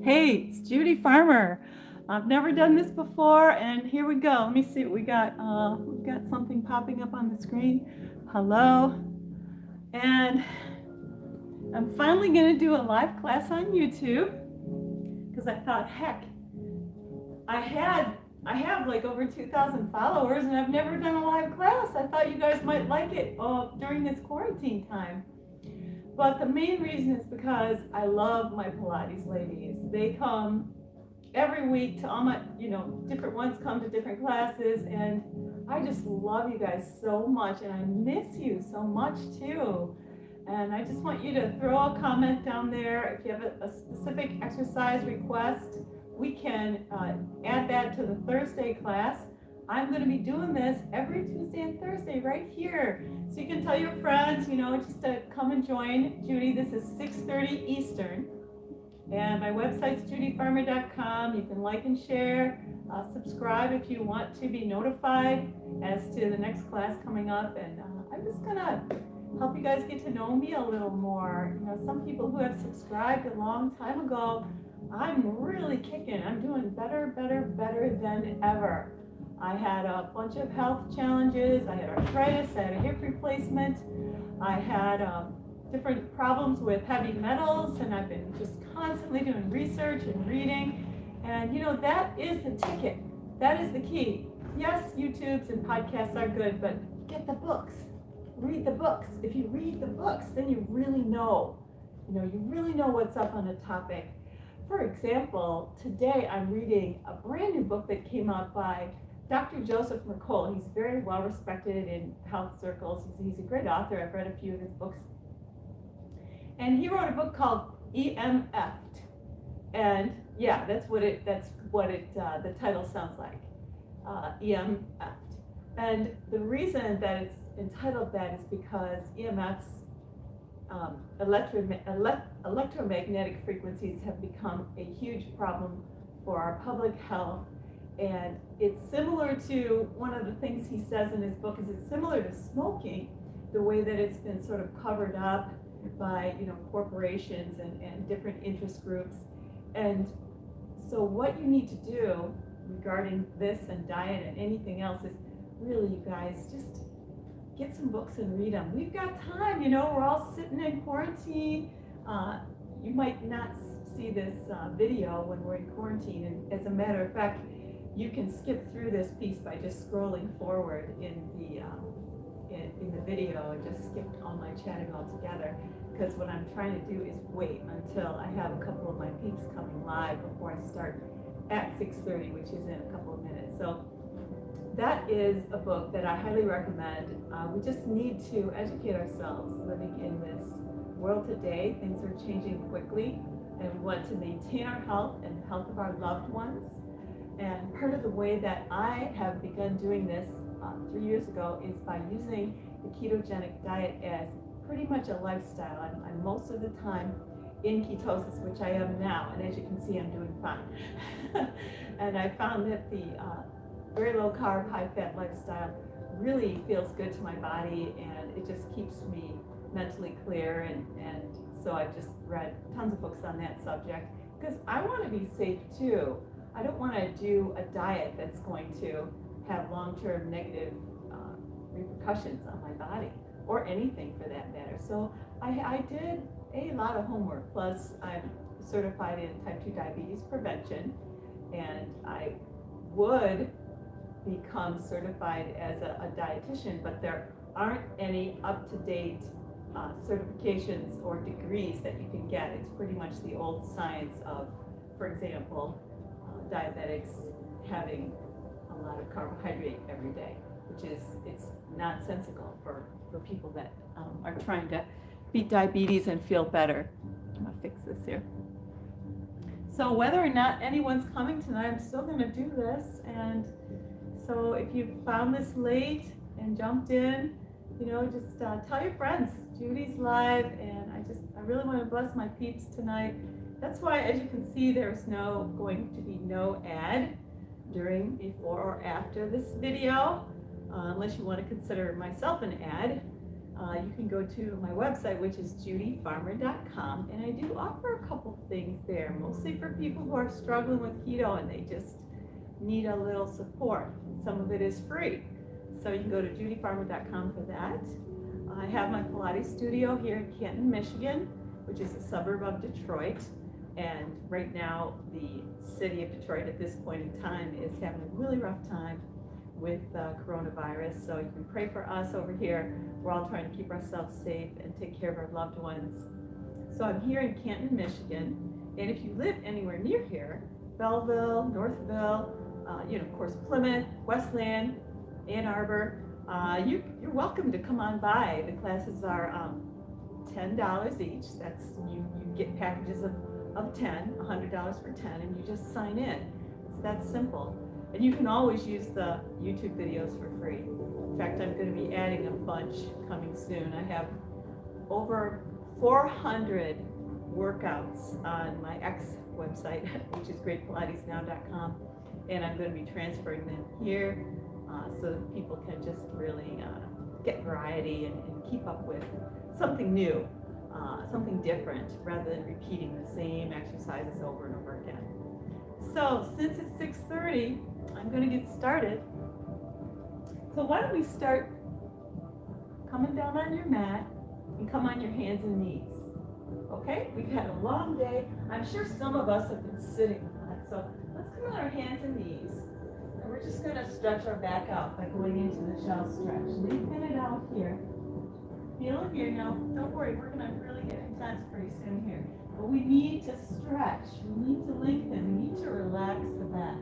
Hey, it's Judy Farmer. I've never done this before, and here we go. Let me see what we got. We've got something popping up on the screen. Hello. And I'm finally going to do a live class on YouTube because I thought, heck, I had I have like over 2,000 followers, and I've never done a live class. I thought you guys might like it during this quarantine time. But the main reason is because I love my Pilates ladies. They come every week to all my, different ones come to different classes, and I just love you guys so much, and I miss you so much too. And I just want you to throw a comment down there. If you have a specific exercise request, we can add that to the Thursday class. I'm going to be doing this every Tuesday and Thursday right here. So you can tell your friends, just to come and join Judy. This is 6:30 Eastern. And my website's JudyFarmer.com. You can like and share, subscribe if you want to be notified as to the next class coming up. And I'm just gonna help you guys get to know me a little more. Some people who have subscribed a long time ago, I'm really kicking. I'm doing better than ever. I had a bunch of health challenges. I had arthritis, I had a hip replacement. I had different problems with heavy metals, and I've been just constantly doing research and reading. And that is the ticket. That is the key. Yes, YouTubes and podcasts are good, but get the books. Read the books. If you read the books, then you really know. You really know what's up on a topic. For example, today I'm reading a brand new book that came out by Dr. Joseph McCall. He's very well respected in health circles. He's a great author. I've read a few of his books. And he wrote a book called EMF'd. And yeah, that's what the title sounds like. EMF'd. And the reason that it's entitled that is because EMFs, electromagnetic frequencies, have become a huge problem for our public health. And it's similar to, one of the things he says in his book is it's similar to smoking, the way that it's been sort of covered up by corporations and different interest groups. And so what you need to do regarding this and diet and anything else is really, you guys, just get some books and read them. We've got time, we're all sitting in quarantine. You might not see this video when we're in quarantine, and as a matter of fact, you can skip through this piece by just scrolling forward in the video, and just skip all my chatting altogether, because what I'm trying to do is wait until I have a couple of my peeps coming live before I start at 6:30, which is in a couple of minutes. So that is a book that I highly recommend. We just need to educate ourselves. Living in this world today, things are changing quickly, and we want to maintain our health and the health of our loved ones. And part of the way that I have begun doing this 3 years ago is by using the ketogenic diet as pretty much a lifestyle. I'm most of the time in ketosis, which I am now, and as you can see, I'm doing fine. And I found that the very low carb, high fat lifestyle really feels good to my body, and it just keeps me mentally clear. And so I've just read tons of books on that subject, because I want to be safe too. I don't want to do a diet that's going to have long-term negative repercussions on my body, or anything for that matter. So I did a lot of homework. Plus, I'm certified in type 2 diabetes prevention, and I would become certified as a dietitian, but there aren't any up-to-date certifications or degrees that you can get. It's pretty much the old science of, for example, diabetics having a lot of carbohydrate every day, which is, it's nonsensical for people that are trying to beat diabetes and feel better. I'm gonna fix this here. So whether or not anyone's coming tonight, I'm still gonna do this. And so if you found this late and jumped in, just tell your friends. Judy's live, and I really want to bless my peeps tonight. That's why, as you can see, there's going to be no ad during, before, or after this video, unless you want to consider myself an ad. you can go to my website, which is JudyFarmer.com, and I do offer a couple things there, mostly for people who are struggling with keto and they just need a little support. Some of it is free, so you can go to JudyFarmer.com for that. I have my Pilates studio here in Canton, Michigan, which is a suburb of Detroit, and right now the city of Detroit at this point in time is having a really rough time with coronavirus, so you can pray for us over here. We're all trying to keep ourselves safe and take care of our loved ones. So I'm here in Canton, Michigan, and if you live anywhere near here, Belleville, Northville, of course Plymouth, Westland, Ann Arbor, you're welcome to come on by. The classes are $10 each. That's you get packages of 10, $100 for 10, and you just sign in. It's that simple. And you can always use the YouTube videos for free. In fact, I'm going to be adding a bunch coming soon. I have over 400 workouts on my website, which is greatpilatesnow.com, and I'm going to be transferring them here so that people can just really get variety and keep up with something new, something different, rather than repeating the same exercises over and over again. So since it's 6:30, I'm going to get started. So why don't we start coming down on your mat and come on your hands and knees. Okay? We've had a long day. I'm sure some of us have been sitting a lot. So let's come on our hands and knees. And we're just going to stretch our back out by going into the shell stretch. Lengthen it out here. Feel it here. Now, don't worry. We're going to really get intense pretty soon here. But we need to stretch. We need to lengthen. We need to relax the back.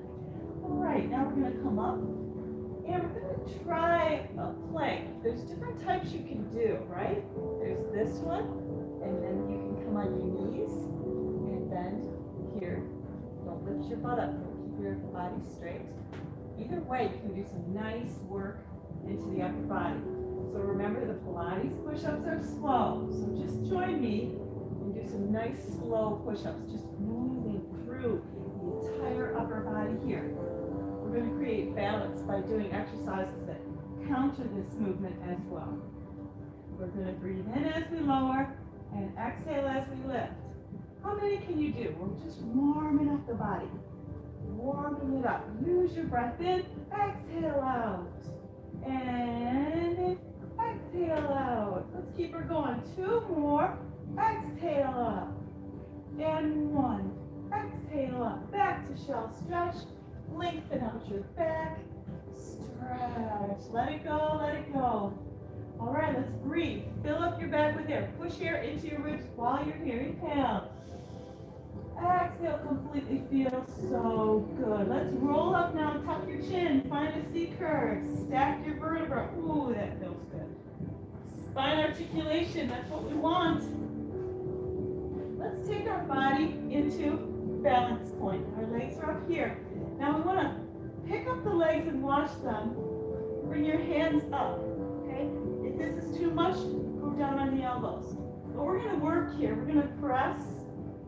All right, now we're going to come up, and we're going to try a plank. There's different types you can do, right? There's this one, and then you can come on your knees and bend here. Don't lift your butt up. Keep your body straight. Either way, you can do some nice work into the upper body. So remember, the Pilates push-ups are slow. So just join me and do some nice slow push-ups, just moving through the entire upper body here. We're going to create balance by doing exercises that counter this movement as well. We're going to breathe in as we lower and exhale as we lift. How many can you do? We're just warming up the body. Warming it up. Use your breath in, exhale out. And exhale out. Let's keep her going. 2 more. Exhale up. And 1. Exhale up. Back to shell stretch. Lengthen out your back. Stretch. Let it go, let it go. All right, let's breathe. Fill up your back with air. Push air into your ribs while you're here. Inhale. Exhale, completely feels so good. Let's roll up now. Tuck your chin. Find a C curve. Stack your vertebra. Ooh, that feels good. Spine articulation. That's what we want. Let's take our body into balance point. Our legs are up here. Now we want to pick up the legs and wash them. Bring your hands up. Okay? If this is too much, go down on the elbows. But we're going to work here. We're going to press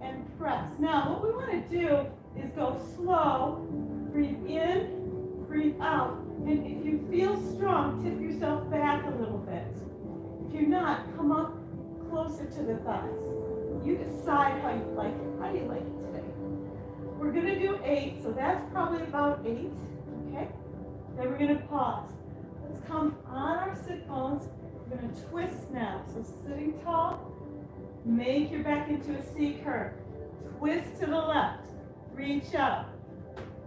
and press. Now, what we want to do is go slow. Breathe in, breathe out. And if you feel strong, tip yourself back a little bit. If you're not, come up closer to the thighs. You decide how you like it. How do you like it today? We're going to do 8, so that's probably about 8. Okay? Then we're going to pause. Let's come on our sit bones. We're going to twist now. So sitting tall, make your back into a C curve. Twist to the left. Reach out.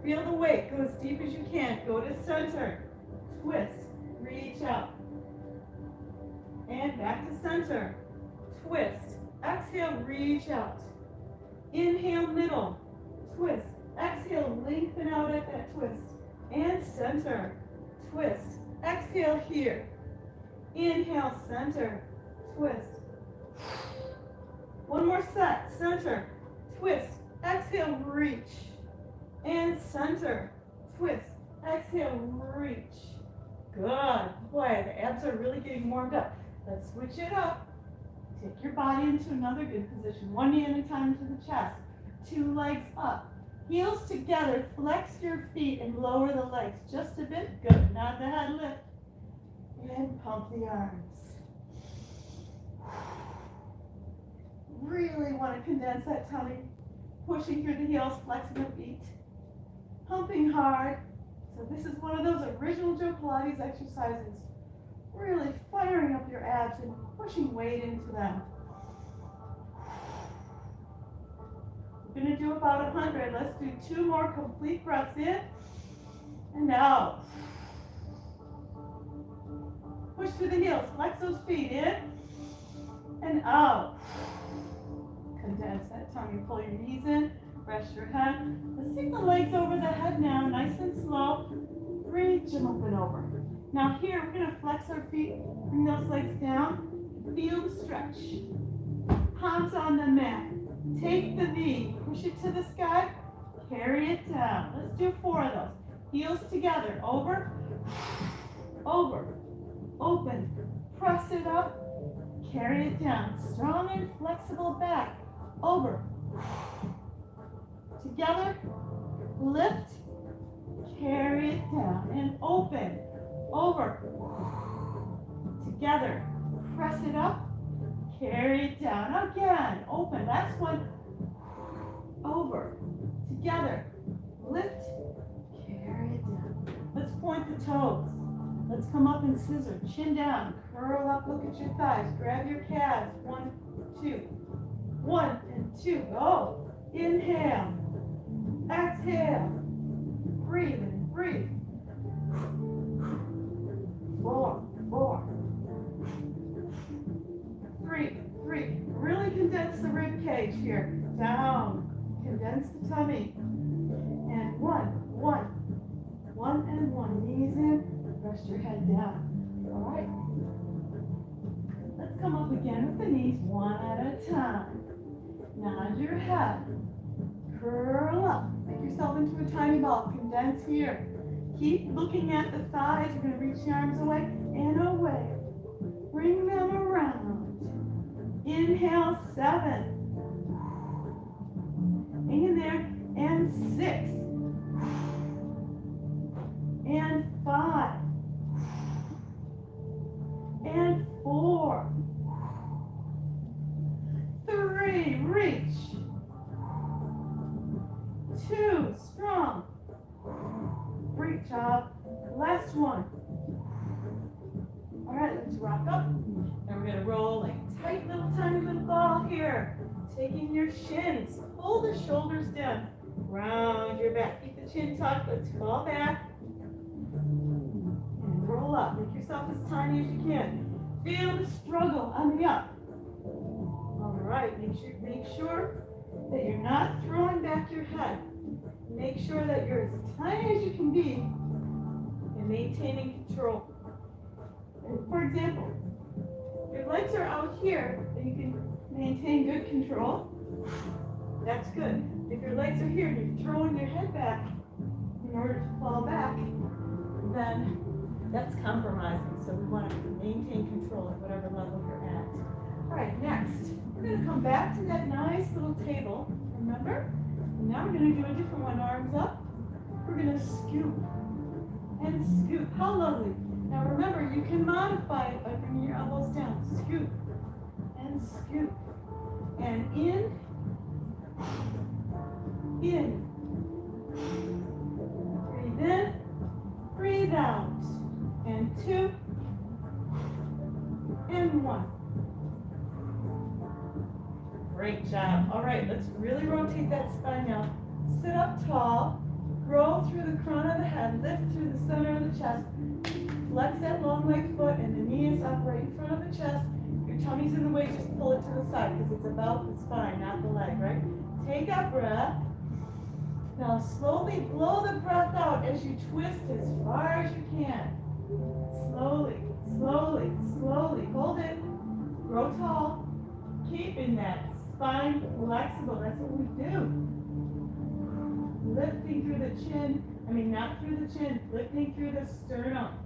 Feel the weight. Go as deep as you can. Go to center. Twist. Reach out. And back to center. Twist. Exhale, reach out. Inhale, middle. Twist. Exhale, lengthen out at that twist. And center. Twist. Exhale here. Inhale, center. Twist. One more set. Center. Twist. Exhale, reach. And center. Twist. Exhale, reach. Good. Boy, the abs are really getting warmed up. Let's switch it up. Take your body into another good position. One knee at a time to the chest. 2 legs up. Heels together. Flex your feet and lower the legs just a bit. Good. Nod the head, lift. And pump the arms. Really want to condense that tummy. Pushing through the heels, flexing the feet. Pumping hard. So this is one of those original Joe Pilates exercises. Really firing up your abs and pushing weight into them. We're going to do about 100. Let's do 2 more complete breaths in and out. Push through the heels. Flex those feet in and out. Condense that tummy. Pull your knees in. Rest your head. Let's take the legs over the head now. Nice and slow. Reach and open over. Now here, we're going to flex our feet. Bring those legs down. Feel the stretch. Palms on the mat. Take the knee. Push it to the sky. Carry it down. Let's do 4 of those. Heels together. Over. Over. Open. Press it up. Carry it down. Strong and flexible back. Over. Together. Lift. Carry it down. And open. Over. Together. Press it up. Carry it down. Again. Open. Last one. Over. Together. Lift. Carry it down. Let's point the toes. Let's come up and scissor. Chin down. Curl up. Look at your thighs. Grab your calves. 1, 2. 1 and 2. Go. Inhale. Exhale. Breathe and breathe. 4, 4. 3, 3. Really condense the rib cage here. Down. Condense the tummy. And 1, 1. 1 and 1. Knees in. Rest your head down. All right. Let's come up again with the knees one at a time. Nod your head. Curl up. Make yourself into a tiny ball. Condense here. Keep looking at the thighs. You're going to reach the arms away and away. Bring them around. Inhale, 7. Hang in there. And 6. And 5. And 4. 3. Reach. 2. Strong. Great job. Last one. All right, let's rock up. And we're going to roll a tight little tiny little ball here. Taking your shins. Pull the shoulders down. Round your back. Keep the chin tucked. Let's fall back. And roll up. Make yourself as tiny as you can. Feel the struggle on the up. All right, make sure that you're not throwing back your head. Make sure that you're as tiny as you can be and maintaining control. And for example, if your legs are out here and you can maintain good control, that's good. If your legs are here and you're throwing your head back in order to fall back, then that's compromising. So we want to maintain control at whatever level you're at. All right, next, we're going to come back to that nice little table, remember? And now we're going to do a different one. Arms up. We're going to scoop and scoop. How lovely. Now remember, you can modify it by bringing your elbows down. Scoop and scoop. And in. In. Breathe in. Breathe out. And 2. And 1. Great job. All right, let's really rotate that spine now. Sit up tall. Grow through the crown of the head. Lift through the center of the chest. Flex that long leg foot and the knee is up right in front of the chest. Your tummy's in the way, just pull it to the side because it's about the spine, not the leg, right? Take a breath. Now slowly blow the breath out as you twist as far as you can. Slowly, slowly, slowly. Hold it. Grow tall. Keeping that spine flexible. That's what we do. Lifting through the chin. Not through the chin. Lifting through the sternum.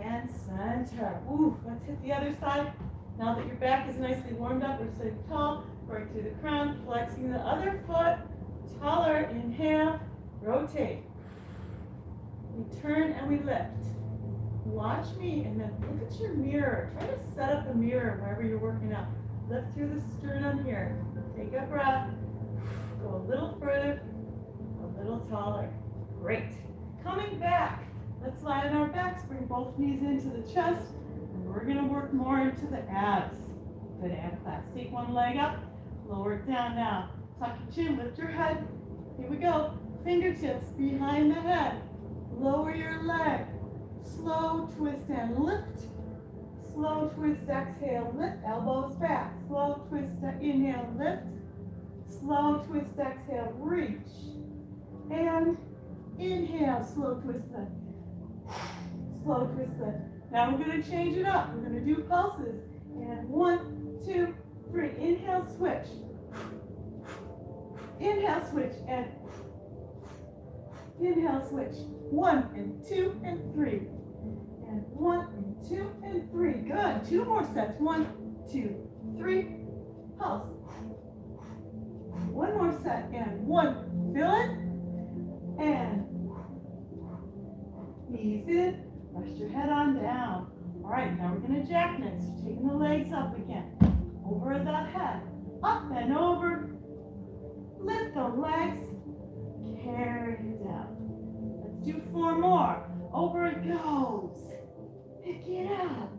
And center. Ooh, let's hit the other side. Now that your back is nicely warmed up, we're sitting tall. Right through the crown. Flexing the other foot. Taller. Inhale. Rotate. We turn and we lift. watch me and then look at your mirror. Try to set up a mirror wherever you're working out. Lift through the sternum here. Take a breath. Go a little further, a little taller. Great. Coming back. Let's lie on our backs. Bring both knees into the chest. And we're going to work more into the abs. Good ab class. Take one leg up. Lower it down now. Tuck your chin. Lift your head. Here we go. Fingertips behind the head. Lower your leg. Slow twist and lift. Slow twist, exhale, lift. Elbows back. Slow twist, inhale, lift. Slow twist, exhale, reach. And inhale, slow twist, lift. Slow twist, lift. Now we're going to change it up. We're going to do pulses. And 1, 2, 3. Inhale, switch. Inhale, switch. And inhale, switch. 1 and 2 and 3. And 1 and 2 and 3. Good. 2 more sets. 1, 2, 3. Pulse. 1 more set. And 1. Feel it. And knees in. Rest your head on down. All right. Now we're going to jack next. Taking the legs up again. Over the head. Up and over. Lift the legs. Carry it down. Let's do 4 more. Over it goes. Pick it up.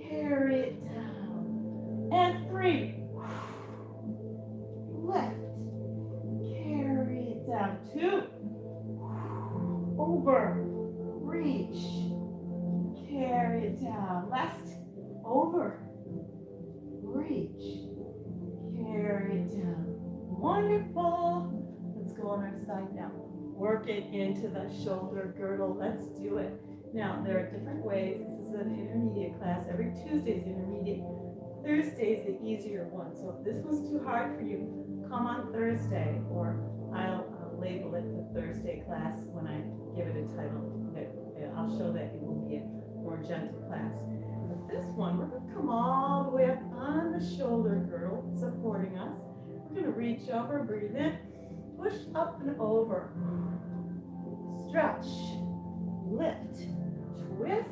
Carry it down. And 3. Lift. Carry it down. 2. Over. Reach. Carry it down. Last. Over. Reach. Carry it down. Wonderful. Let's go on our side now. Work it into the shoulder girdle. Let's do it. Now, there are different ways. This is an intermediate class. Every Tuesday is intermediate. Thursday is the easier one. So if this one's too hard for you, come on Thursday, or I'll label it the Thursday class when I give it a title. I'll show that it will be a more gentle class. But this one, we're going to come all the way up on the shoulder girdle, supporting us. We're going to reach over, breathe in, push up and over, stretch, lift, twist,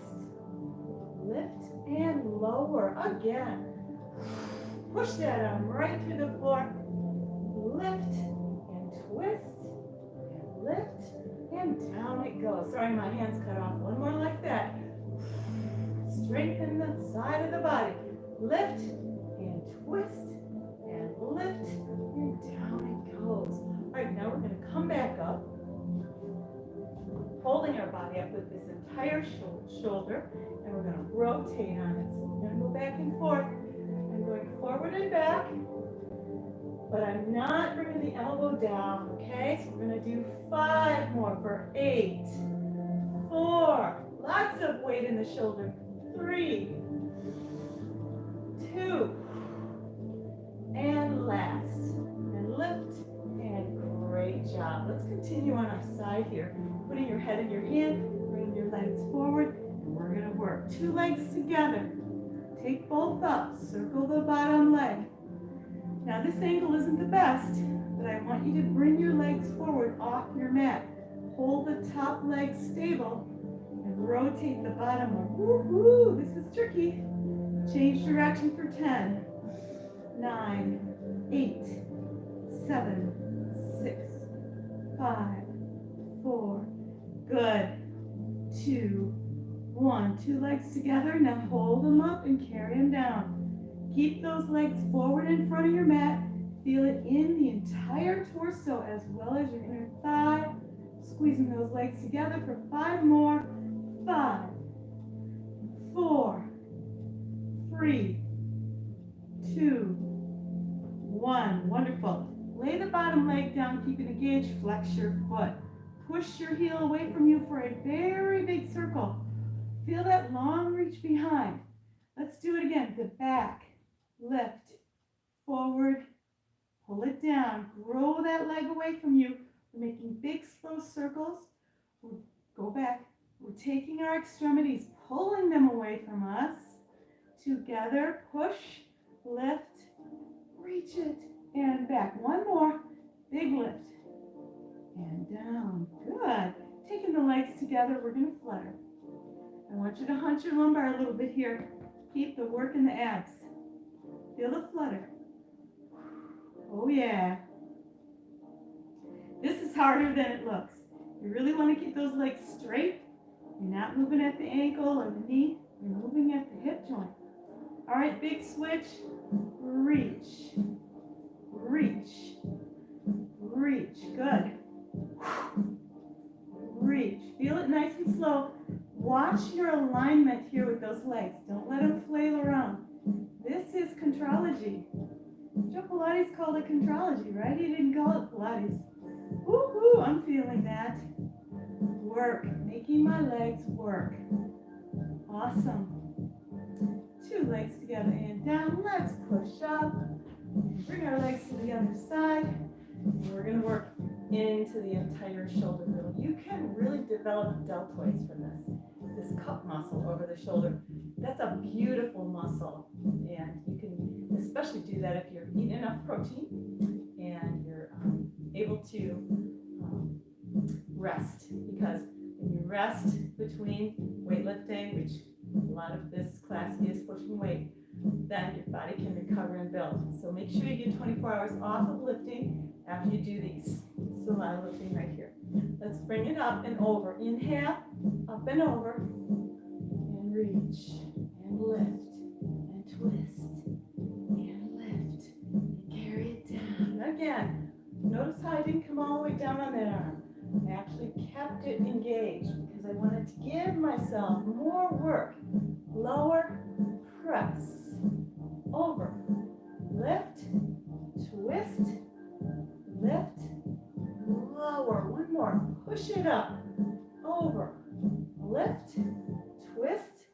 lift, and lower again. Push that arm right through the floor, lift, and twist, and lift, and down it goes. Sorry, my hand's cut off. One more like that. Strengthen the side of the body. Lift, and twist, and lift, and down it goes. All right, now we're going to come back up, holding our body up with this entire shoulder, and we're going to rotate on it. So we're going to go back and forth. I'm going forward and back, but I'm not bringing the elbow down, okay? So we're going to do 5 more for 8, 4, lots of weight in the shoulder, 3, 2, and last, and lift, and great job. Let's continue on our side here. Putting your head in your hand, bring your legs forward, and we're going to work 2 legs together. Take both up, circle the bottom leg. Now this angle isn't the best, but I want you to bring your legs forward off your mat. Hold the top leg stable and rotate the bottom one. Woo-hoo, this is tricky. Change direction for 10, 9, 8, 7, 6, 5, 4, good, 2, 1. 2 legs together. Now hold them up and carry them down. Keep those legs forward in front of your mat. Feel it in the entire torso as well as your inner thigh. Squeezing those legs together for 5 more. 5, 4, 3, 2, 1. Wonderful. Lay the bottom leg down, keep it engaged. Flex your foot. Push your heel away from you for a very big circle. Feel that long reach behind. Let's do it again. The back, lift, forward, pull it down. Grow that leg away from you. We're making big, slow circles. We'll go back. We're taking our extremities, pulling them away from us. Together, push, lift, reach it, and back. 1 more. Big lift. And down. Good. Taking the legs together, we're going to flutter. I want you to hunch your lumbar a little bit here. Keep the work in the abs. Feel the flutter. Oh yeah. This is harder than it looks. You really want to keep those legs straight. You're not moving at the ankle or the knee. You're moving at the hip joint. All right, big switch. Reach. Reach. Reach. Good. Reach. Feel it nice and slow. Watch your alignment here with those legs. Don't let them flail around. This is contrology. Joe Pilates called it contrology, right? He didn't call it Pilates. Woohoo! I'm feeling that. Work. Making my legs work. Awesome. Two legs together and down. Let's push up. Bring our legs to the other side. And we're going to work into the entire shoulder girdle. You can really develop deltoids from this. This cup muscle over the shoulder. That's a beautiful muscle. And you can especially do that if you're eating enough protein and you're able to rest. Because when you rest between weightlifting, which a lot of this class is pushing weight, then your body can recover and build. So make sure you get 24 hours off of lifting after you do these. This is a lot of lifting right here. Let's bring it up and over. Inhale, up and over, and reach, and lift, and twist, and lift, and carry it down. Again, notice how I didn't come all the way down on that arm. I actually kept it engaged because I wanted to give myself more work. Lower, press, over, lift, twist, lift, lower. One more. Push it up, over, lift, twist,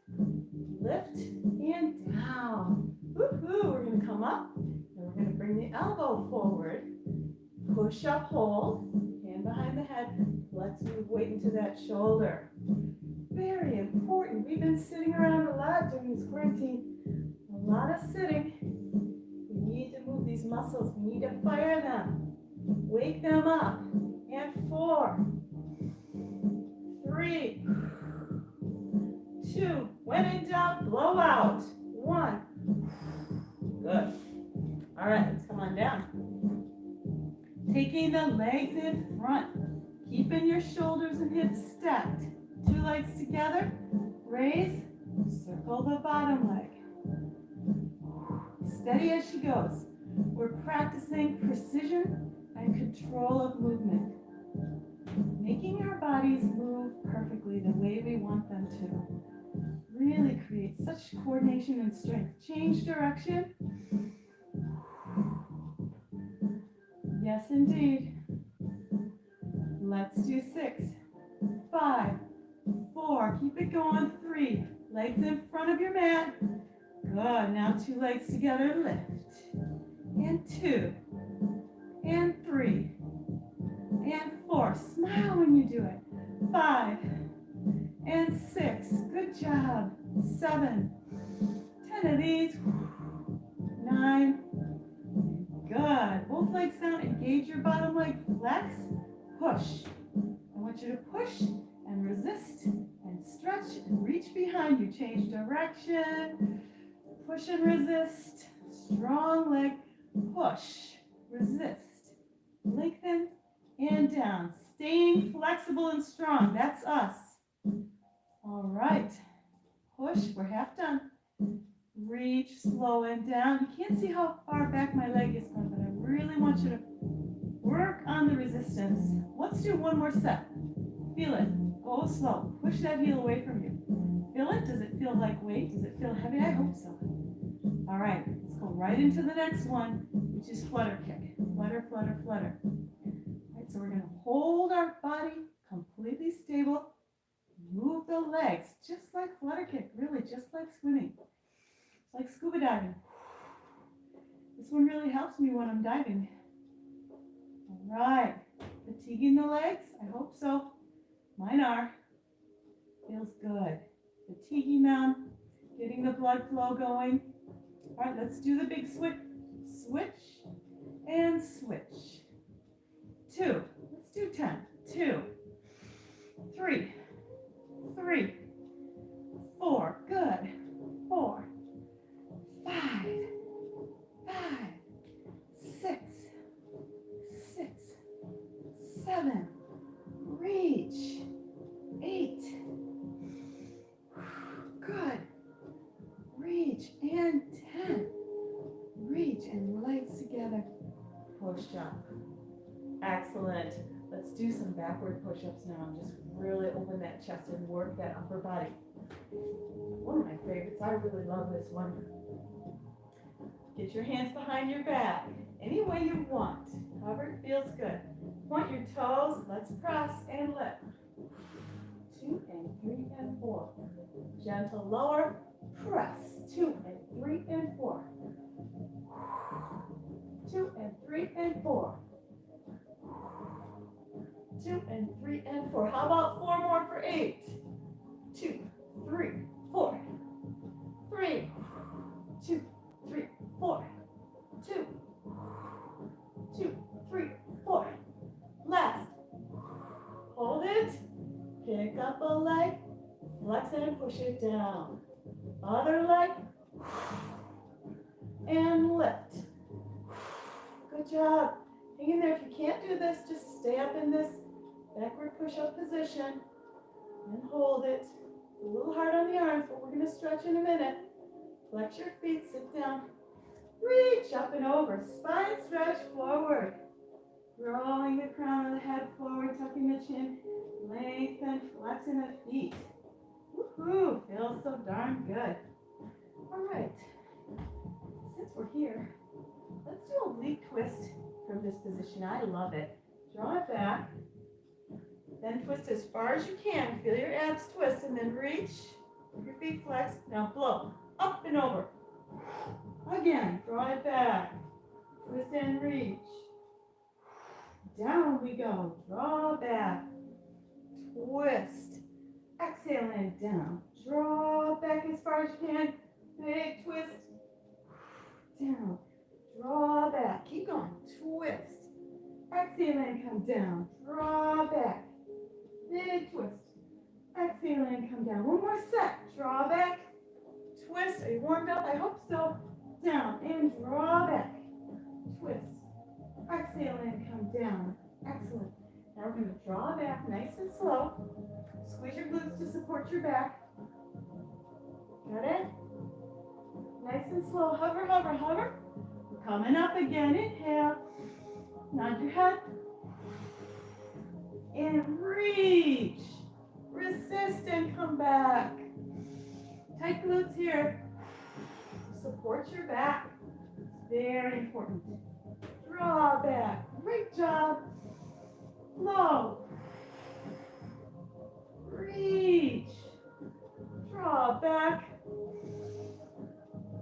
lift, and down. Woohoo! We're going to come up, and we're going to bring the elbow forward. Push up, hold, hand behind the head. Let's move weight into that shoulder. Very important. We've been sitting around a lot during this quarantine. A lot of sitting. We need to move these muscles. We need to fire them. Wake them up. And 4, 3, 2. When in doubt, blow out. 1. Good. All right, let's come on down. Taking the legs in front. Keeping your shoulders and hips stacked. 2 legs together. Raise. Circle the bottom leg. Steady as she goes. We're practicing precision and control of movement. Making our bodies move perfectly the way we want them to. Really creates such coordination and strength. Change direction. Yes, indeed. Let's do 6, 5, 4. Keep it going. 3. Legs in front of your mat. Good. Now 2 legs together. Lift. And 2. And 3. And 4. Smile when you do it. 5. And 6. Good job. 7. 10 of these. 9. Good. Both legs down. Engage your bottom leg. Flex. Push. I want you to push and resist and stretch and reach behind you. Change direction. Push and resist. Strong leg. Push. Resist. Lengthen and down. Staying flexible and strong. That's us. All right. Push. We're half done. Reach. Slow and down. You can't see how far back my leg is going, but I really want you to work on the resistance. Let's do one more set. Feel it. Go slow. Push that heel away from you. Feel it? Does it feel like weight? Does it feel heavy? I hope so. All right. Let's go right into the next one, which is flutter kick. Flutter, flutter, flutter. All right, so we're going to hold our body completely stable. Move the legs, just like flutter kick. Really, just like swimming. It's like scuba diving. This one really helps me when I'm diving. All right, fatiguing the legs? I hope so. Mine are. Feels good. Fatiguing them, getting the blood flow going. All right, let's do the big switch. Switch and switch. 2. Let's do 10. 2, 3, 3, reach, and legs together, push up. Excellent. Let's do some backward push-ups now. Just really open that chest and work that upper body. One of my favorites. I really love this one. Get your hands behind your back, any way you want, however it feels good. Point your toes, let's press and lift. 2 and 3 and 4. Gentle lower, press. 2 and 3 and 4. 2 and 3 and 4. 2 and 3 and 4. How about 4 more for 8? 2, 3, 4. 3, 2, 3, 4. 2, 2, 3, 4. Last. Hold it. Pick up a leg. Flex it and push it down. Other leg. And lift. Good job. Hang in there. If you can't do this, just stay up in this backward push-up position and hold it. It's a little hard on the arms, but we're going to stretch in a minute. Flex your feet, sit down. Reach up and over. Spine stretch forward. Rolling the crown of the head forward, tucking the chin. Lengthen, flexing the feet. Woohoo! Feels so darn good. All right. Since we're here, let's do a oblique twist from this position. I love it. Draw it back. Then twist as far as you can. Feel your abs twist and then reach. Keep your feet flexed. Now blow. Up and over. Again. Draw it back. Twist and reach. Down we go. Draw back. Twist. Exhale and down. Draw back as far as you can. Big twist. Down. Draw back. Keep going. Twist. Exhale and come down. Draw back. Big twist. Exhale and come down. One more set. Draw back. Twist. Are you warmed up? I hope so. Down and draw back. Twist. Exhale and come down. Excellent. Now we're going to draw back nice and slow. Squeeze your glutes to support your back. Got it? Nice and slow. Hover, hover, hover. We're coming up again. Inhale. Nod your head. And reach. Resist and come back. Tight glutes here. Support your back. Very important. Draw back. Great job. Flow. Reach. Draw back.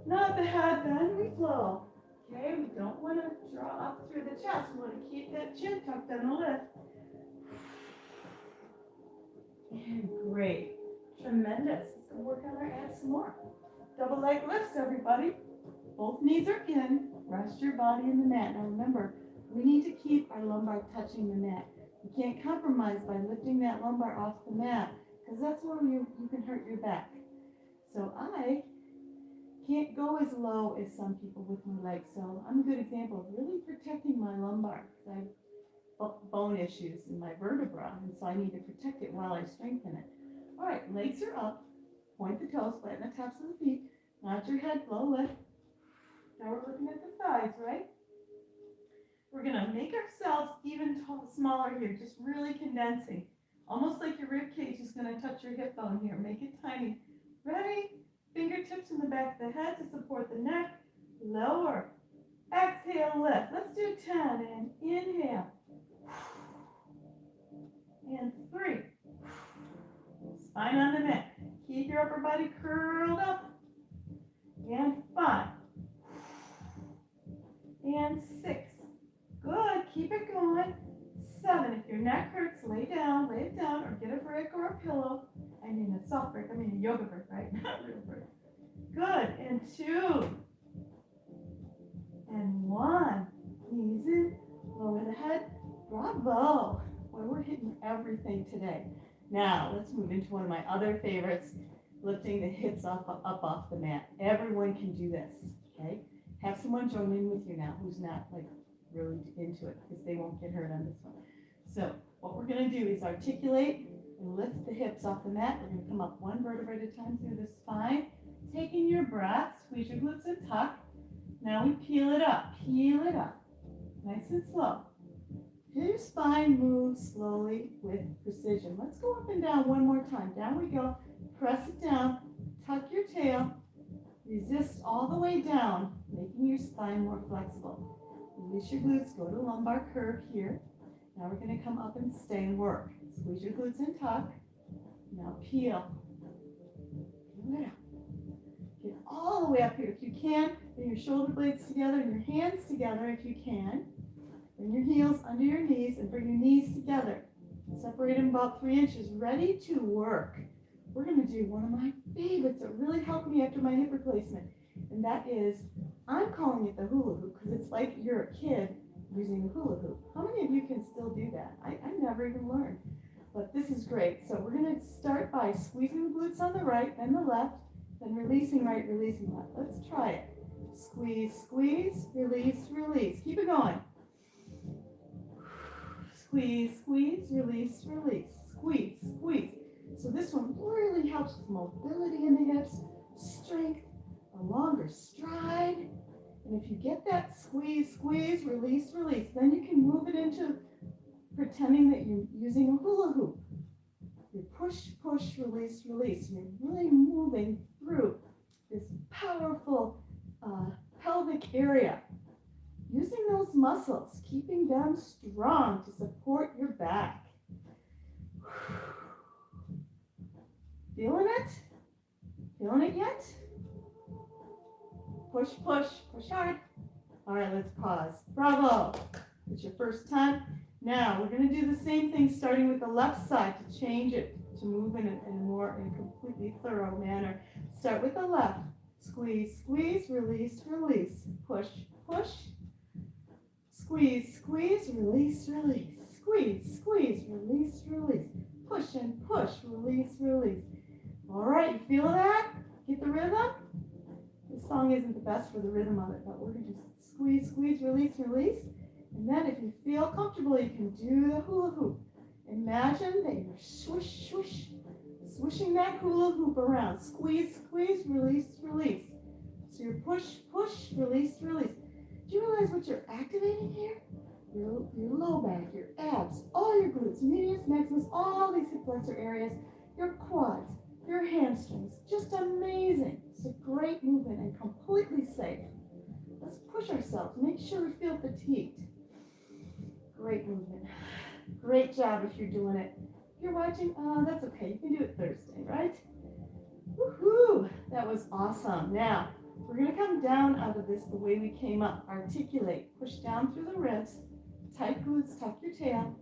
Nod the head, then we flow. Okay, we don't want to draw up through the chest. We want to keep that chin tucked on the lift. And great. Tremendous. Let's go work on our abs some more. Double leg lifts, everybody. Both knees are in. Rest your body in the mat. Now remember, we need to keep our lumbar touching the mat. You can't compromise by lifting that lumbar off the mat because that's where you can hurt your back. So I can't go as low as some people with my legs. So I'm a good example of really protecting my lumbar because I have bone issues in my vertebra, and so I need to protect it while I strengthen it. All right, legs are up. Point the toes, flatten the tops of the feet. Nod your head, low lift. Now we're looking at the thighs, right? We're going to make ourselves even smaller here, just really condensing. Almost like your rib cage is going to touch your hip bone here. Make it tiny. Ready? Fingertips in the back of the head to support the neck. Lower. Exhale, lift. Let's do 10. And inhale. And 3. Spine on the mat. Keep your upper body curled up. And 5. And 6. Good. Keep it going. 7. If your neck hurts, lay it down, or get a brick or a pillow. I mean a soft brick. I mean a yoga brick, right? Not a real brick. Good. And 2. And 1. Knees in. Lower the head. Bravo. Boy, we're hitting everything today. Now, let's move into one of my other favorites, lifting the hips up off the mat. Everyone can do this, okay? Have someone join in with you now who's not like really into it because they won't get hurt on this one. So what we're going to do is articulate and lift the hips off the mat. We're going to come up one vertebra at a time through the spine. Taking your breath, squeeze your glutes and tuck. Now we peel it up, nice and slow. Feel your spine move slowly with precision. Let's go up and down one more time. Down we go. Press it down. Tuck your tail. Resist all the way down, making your spine more flexible. Release your glutes. Go to lumbar curve here. Now we're going to come up and stay and work. Squeeze your glutes and tuck. Now peel. Peel it up. Get all the way up here if you can. Bring your shoulder blades together and your hands together if you can. Bring your heels under your knees and bring your knees together. Separate them about 3 inches. Ready to work. We're going to do one of my favorites that really helped me after my hip replacement. And that is, I'm calling it the hula hoop because it's like you're a kid using a hula hoop. How many of you can still do that? I never even learned. But this is great. So we're going to start by squeezing the glutes on the right and the left, then releasing right, releasing left. Let's try it. Squeeze, squeeze, release, release. Keep it going. Squeeze, squeeze, release, release. Squeeze, squeeze. So this one really helps with mobility in the hips, strength, a longer stride. And if you get that squeeze, squeeze, release, release, then you can move it into pretending that you're using a hula hoop. You push, push, release, release. You're really moving through this powerful pelvic area. Using those muscles, keeping them strong to support your back. Feeling it? Feeling it yet? Push, push, push hard. All right, let's pause. Bravo. It's your first time. Now, we're going to do the same thing starting with the left side to change it, to move in a completely thorough manner. Start with the left. Squeeze, squeeze, release, release. Push, push. Squeeze, squeeze, release, release. Squeeze, squeeze, release, release. Push and push, release, release. All right, you feel that? Get the rhythm? This song isn't the best for the rhythm of it, but we're going to just squeeze, squeeze, release, release. And then if you feel comfortable, you can do the hula hoop. Imagine that you're swish, swish, swishing that hula hoop around. Squeeze, squeeze, release, release. So you're push, push, release, release. Do you realize what you're activating here? Your low back, your abs, all your glutes, medius, maximus, all these hip flexor areas, your quads, your hamstrings. Just amazing. It's a great movement and completely safe. Let's push ourselves. Make sure we feel fatigued. Great movement. Great job if you're doing it. If you're watching, that's okay. You can do it Thursday, right? Woohoo! That was awesome. Now, we're going to come down out of this the way we came up. Articulate. Push down through the ribs. Tight glutes, tuck your tail.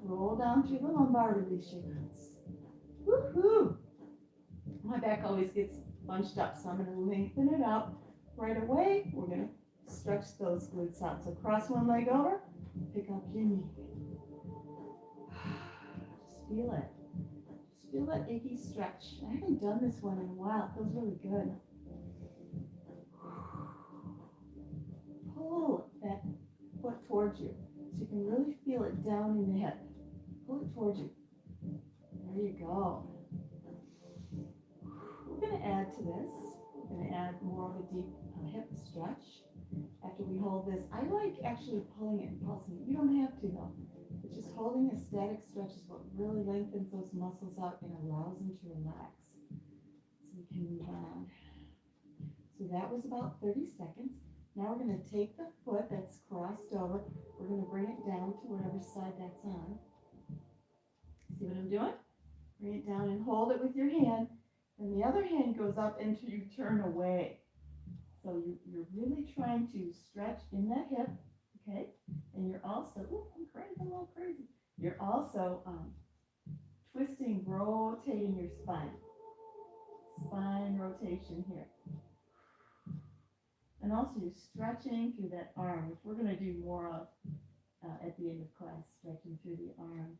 Roll down through the lumbar, release your glutes. Woohoo! My back always gets bunched up, so I'm going to lengthen it out. Right away, we're going to stretch those glutes out. So cross one leg over, pick up your knee. Just feel it. Just feel that achy stretch. I haven't done this one in a while. It feels really good. Pull that foot towards you so you can really feel it down in the hip. Pull it towards you. There you go. We're going to add to this. We're going to add more of a deep hip stretch. After we hold this, I like actually pulling it and pulsing it. You don't have to though. But just holding a static stretch is what really lengthens those muscles out and allows them to relax. So we can move on. So that was about 30 seconds. Now we're going to take the foot that's crossed over. We're going to bring it down to whatever side that's on. See what I'm doing? Bring it down and hold it with your hand. And the other hand goes up until you turn away. So you're really trying to stretch in that hip, okay? And you're also, I'm a little crazy. You're also twisting, rotating your spine. Spine rotation here. And also you're stretching through that arm, which we're going to do more of at the end of class, stretching through the arm.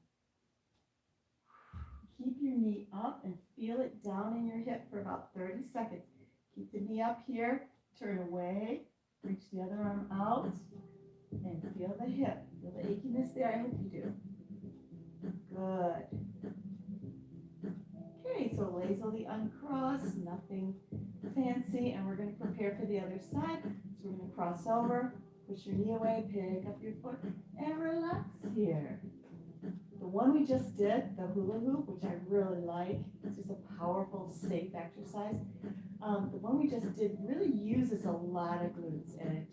Keep your knee up and feel it down in your hip for about 30 seconds. Keep the knee up here, turn away, reach the other arm out, and feel the hip. Feel the achiness there? I hope you do. Good. Okay, so lazily uncross, nothing fancy, and we're going to prepare for the other side. So So we're going to cross over, push your knee away, pick up your foot, and relax here. The one we just did, the hula hoop, which I really like, it's just a powerful, safe exercise. The one we just did really uses a lot of glutes, and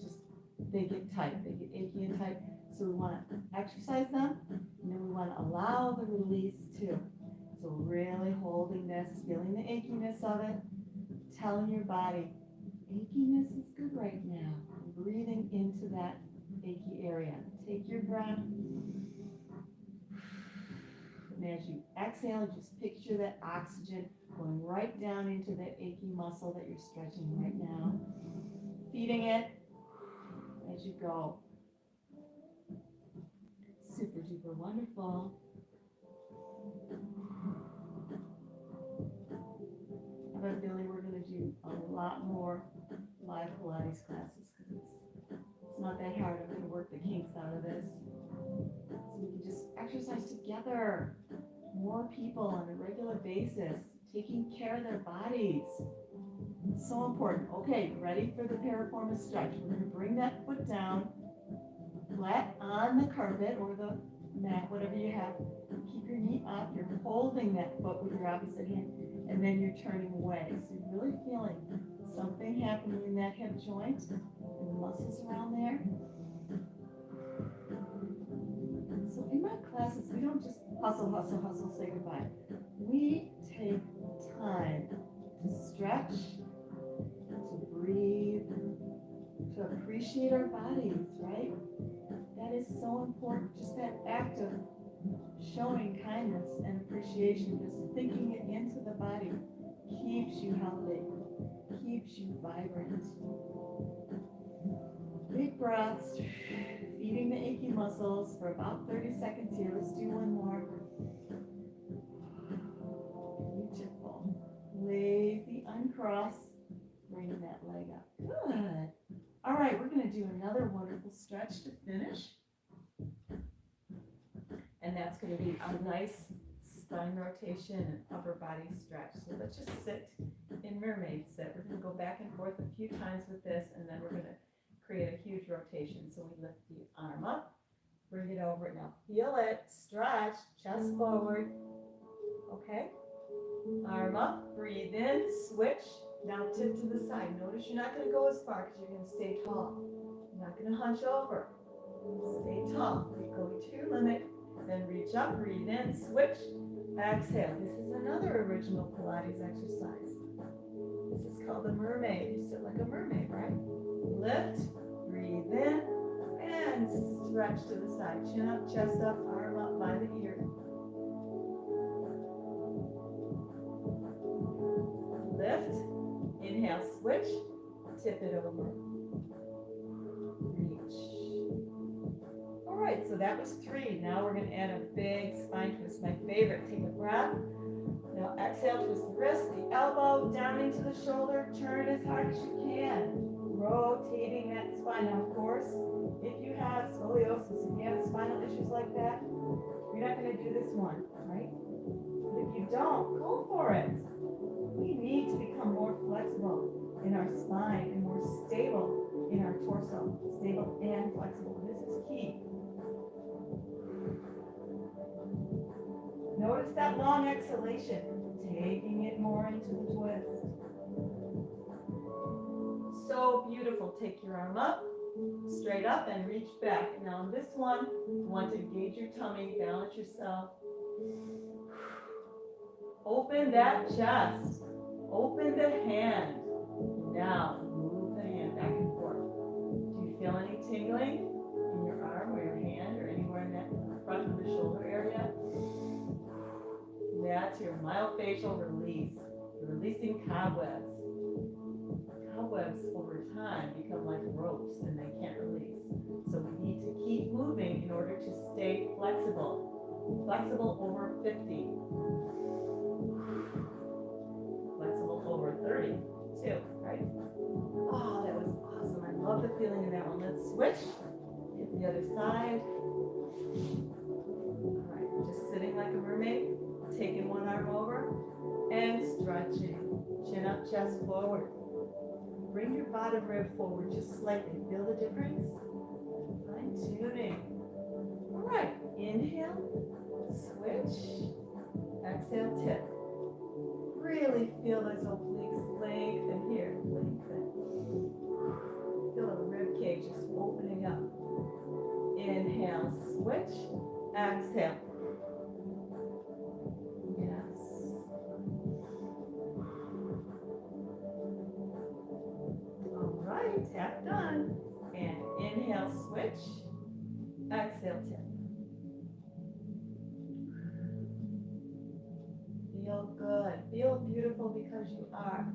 they get tight, they get achy and tight. So we want to exercise them, and then we want to allow the release too. So really holding this, feeling the achiness of it, telling your body, achiness is good right now. Breathing into that achy area. Take your breath. And as you exhale, just picture that oxygen going right down into that achy muscle that you're stretching right now. Feeding it as you go. Super duper wonderful. I have a feeling we're going to do a lot more live Pilates classes because it's not that hard. I'm going to work the kinks out of this. So we can just exercise together. More people on a regular basis, taking care of their bodies. It's so important. Okay, ready for the piriformis stretch. We're going to bring that foot down, flat on the carpet or the mat, whatever you have. Keep your knee up. You're holding that foot with your opposite hand, and then you're turning away. So you're really feeling something happening in that hip joint and the muscles around there. So in my classes, we don't just hustle, hustle, hustle, say goodbye. We take time to stretch, to breathe, to appreciate our bodies, right? That is so important. Just that act of showing kindness and appreciation, just thinking it into the body, keeps you healthy, keeps you vibrant. Big breaths, feeding the achy muscles for about 30 seconds here. Let's do one more. Beautiful. Lazy uncross, bring that leg up. Good. All right, we're going to do another wonderful stretch to finish. And that's going to be a nice spine rotation and upper body stretch. So let's just sit in mermaid sit. We're going to go back and forth a few times with this, and then we're going to create a huge rotation. So we lift the arm up, bring it over. Now feel it, stretch, chest forward. Okay, arm up, breathe in, switch. Now tip to the side. Notice you're not going to go as far because you're going to stay tall. You're not going to hunch over. Stay tall. You go to your limit. Then reach up, breathe in, switch, exhale. This is another original Pilates exercise. This is called the mermaid. You sit like a mermaid, right? Lift, breathe in, and stretch to the side. Chin up, chest up, arm up by the ear. Lift, inhale, switch, tip it over. All right, so that was 3. Now we're going to add a big spine twist, my favorite. Take a breath. Now exhale, twist the wrist, the elbow, down into the shoulder. Turn as hard as you can. Rotating that spine. Now, of course, if you have scoliosis, if you have spinal issues like that, you're not going to do this one, right? But if you don't, go for it. We need to become more flexible in our spine and more stable in our torso. Stable and flexible. This is key. Notice that long exhalation, taking it more into the twist. So beautiful. Take your arm up, straight up, and reach back. Now on this one, you want to engage your tummy, balance yourself. Open that chest. Open the hand. Now, move the hand back and forth. Do you feel any tingling in your arm or your hand or anywhere in that front of the shoulder area? That's your myofascial release. You're releasing cobwebs. Cobwebs over time become like ropes and they can't release. So we need to keep moving in order to stay flexible. Flexible over 50. Flexible over 30 too, right? Oh, that was awesome. I love the feeling in that one. Let's switch. Hit the other side. All right, just sitting like a mermaid. Taking one arm over and stretching. Chin up, chest forward. bring your bottom rib forward just slightly. Feel the difference? Fine tuning. All right, inhale, switch, exhale, tip. Really feel those obliques lengthen here, lengthen. Feel the rib cage just opening up. Inhale, switch, exhale. Yes. All right, half done. And inhale, switch, exhale, tip. Feel good. Feel beautiful because you are.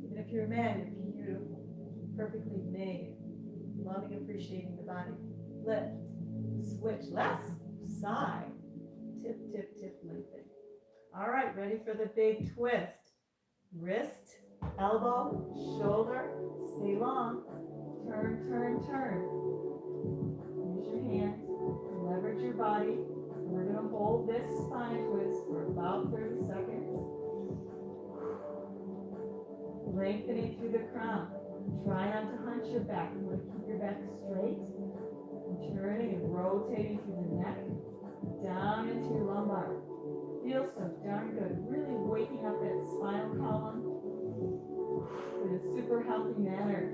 Even if you're a man, you're beautiful. Perfectly made. Loving, appreciating the body. Lift. Switch. Last side. Tip, tip, tip, lengthen. All right, ready for the big twist. Wrist, elbow, shoulder. Stay long. Turn, turn, turn. Use your hands. Leverage your body. We're going to hold this spine twist for about 30 seconds. Lengthening through the crown. Try not to hunch your back. You want to keep your back straight. And turning and rotating through the neck. Down into your lumbar. Feels so darn good. Really waking up that spinal column in a super healthy manner.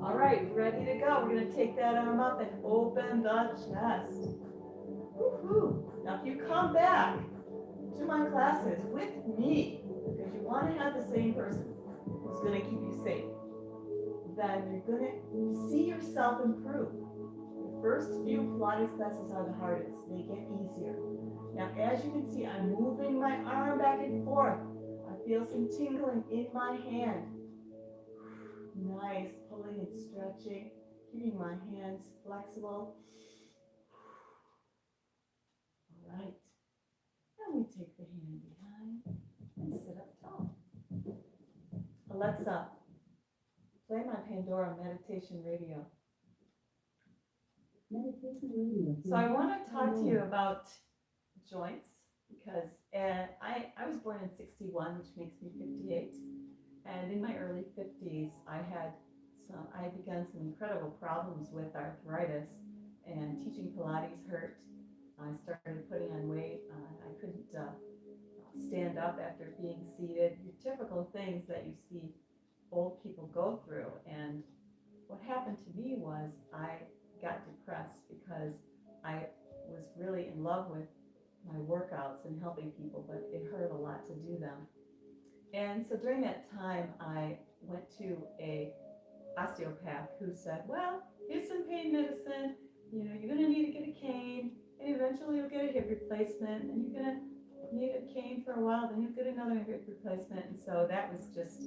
All right, ready to go. We're going to take that arm up and open the chest. Woo-hoo. Now, if you come back to my classes with me, because you want to have the same person who's going to keep you safe, then you're going to see yourself improve. The first few Pilates classes are the hardest. They get easier. Now, as you can see, I'm moving my arm back and forth. I feel some tingling in my hand. Nice, pulling and stretching, keeping my hands flexible. All right. Then we take the hand behind and sit up tall. Alexa, play my Pandora meditation radio. Meditation radio. So I want to talk to you about joints because I was born in 61, which makes me 58. And in my early 50s, I had begun some incredible problems with arthritis, and teaching Pilates hurt. I started putting on weight. I couldn't stand up after being seated. Your typical things that you see old people go through. And what happened to me was I got depressed because I was really in love with my workouts and helping people, but it hurt a lot to do them. And so during that time, I went to a osteopath who said, well, here's some pain medicine. You know, you're going to need to get a cane, and eventually you'll get a hip replacement, and you're going to need a cane for a while, then you'll get another hip replacement. And so that was just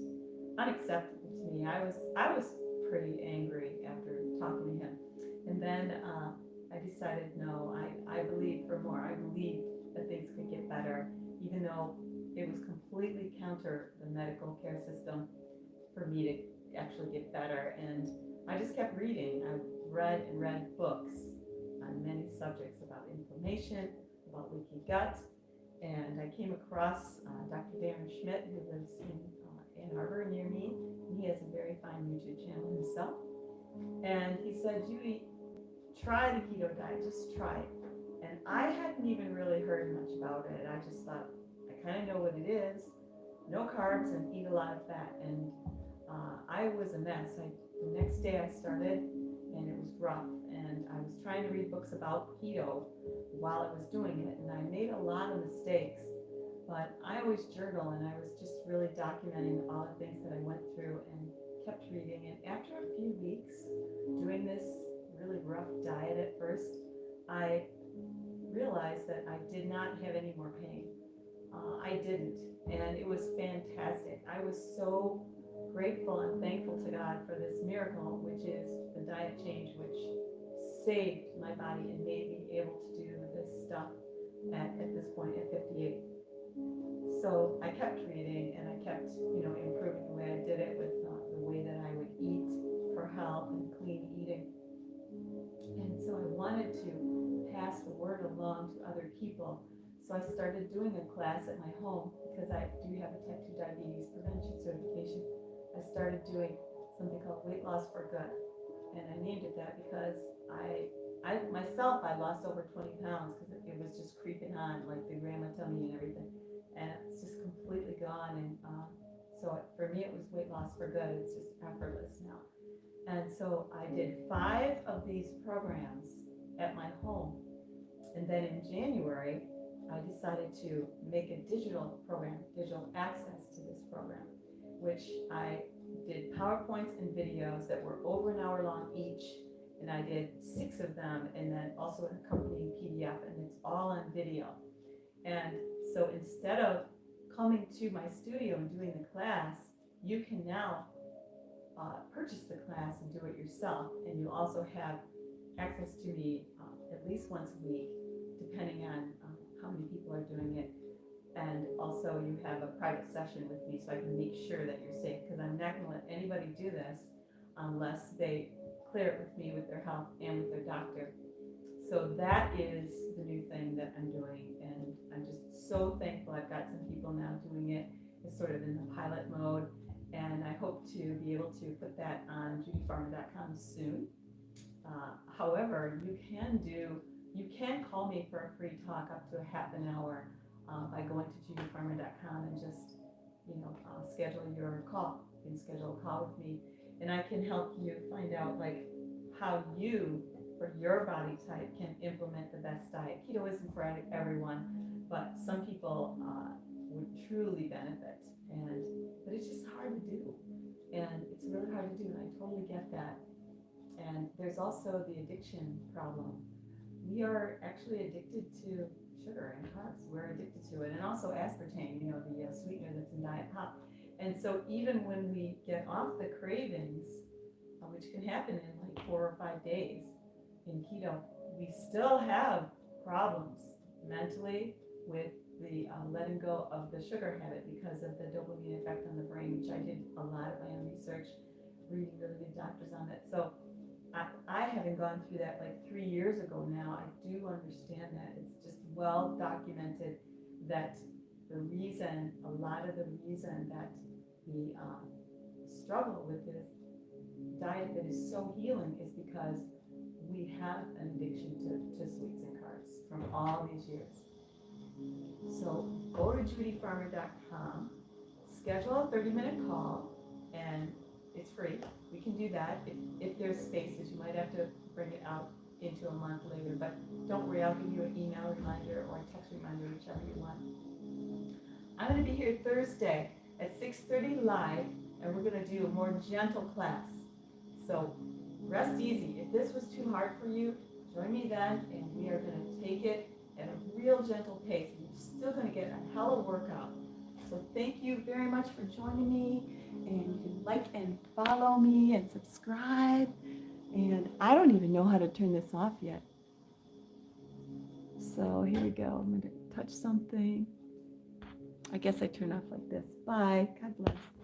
unacceptable to me. I was pretty angry after talking to him. And then I decided, no, I believe for more. I believe that things could get better, even though it was completely counter the medical care system for me to actually get better. And I just kept reading. I read and read books on many subjects about inflammation, about leaky gut. And I came across Dr. Darren Schmidt, who lives in Ann Arbor near me. And he has a very fine YouTube channel himself. And he said, Judy, try the keto diet, just try it. And I hadn't even really heard much about it. I just thought, I kind of know what it is, no carbs and eat a lot of fat. And I was a mess. The next day I started and it was rough. And I was trying to read books about keto while I was doing it. And I made a lot of mistakes, but I always journal, and I was just really documenting all the things that I went through and kept reading. And after a few weeks doing this really rough diet at first, I realized that I did not have any more pain. I didn't, and it was fantastic. I was so grateful and thankful to God for this miracle, which is the diet change, which saved my body and made me able to do this stuff at this point at 58. So I kept reading, and I kept, improving the way I did it with the way that I would eat for health and clean eating. And so I wanted to pass the word along to other people So I started doing a class at my home because I do have a type 2 diabetes prevention certification. I started doing something called Weight Loss for Good. And I named it that because I myself, I lost over 20 pounds because it was just creeping on, like the grandma tummy and everything. And it's just completely gone. And so for me, it was weight loss for good. It's just effortless now. And so I did 5 of these programs at my home. And then in January, I decided to make a digital program, digital access to this program, which I did PowerPoints and videos that were over an hour long each. And I did 6 of them, and then also an accompanying PDF, and it's all on video. And so instead of coming to my studio and doing the class, you can now purchase the class and do it yourself. And you also have access to me at least once a week, depending on how many people are doing it. And also you have a private session with me so I can make sure that you're safe, because I'm not going to let anybody do this unless they clear it with me, with their health, and with their doctor. So that is the new thing that I'm doing, and I'm just so thankful. I've got some people now doing it. It's sort of in the pilot mode, and I hope to be able to put that on JudyFarmer.com soon. However, you can call me for a free talk up to a half an hour by going to JudyFarmer.com and just schedule your call. You can schedule a call with me, and I can help you find out like how you, for your body type, can implement the best diet. Keto isn't for everyone, but some people would truly benefit, but it's just hard to do, and it's really hard to do, and I totally get that. And there's also the addiction problem. We are actually addicted to sugar and carbs. We're addicted to it, and also aspartame, the sweetener that's in Diet Pop. And so even when we get off the cravings, which can happen in like 4 or 5 days in keto, we still have problems mentally with the letting go of the sugar habit because of the dopamine effect on the brain, which I did a lot of my own research, reading really good doctors on it. So I having gone through that like 3 years ago now, I do understand that. It's just well documented that a lot of the reason that we struggle with this diet that is so healing is because we have an addiction to sweets and carbs from all these years. So go to JudyFarmer.com, schedule a 30-minute call, and it's free. We can do that. If there's spaces, you might have to bring it out into a month later, but don't worry, I'll give you an email reminder or a text reminder, whichever you want. I'm going to be here Thursday at 6:30 live, and we're going to do a more gentle class. So rest easy. If this was too hard for you, join me then, and we are going to take it at a real gentle pace. You're still going to get a hell of a workout. So thank you very much for joining me, and you can like and follow me and subscribe. And I don't even know how to turn this off yet. So here we go. I'm going to touch something. I guess I turn off like this. Bye. God bless.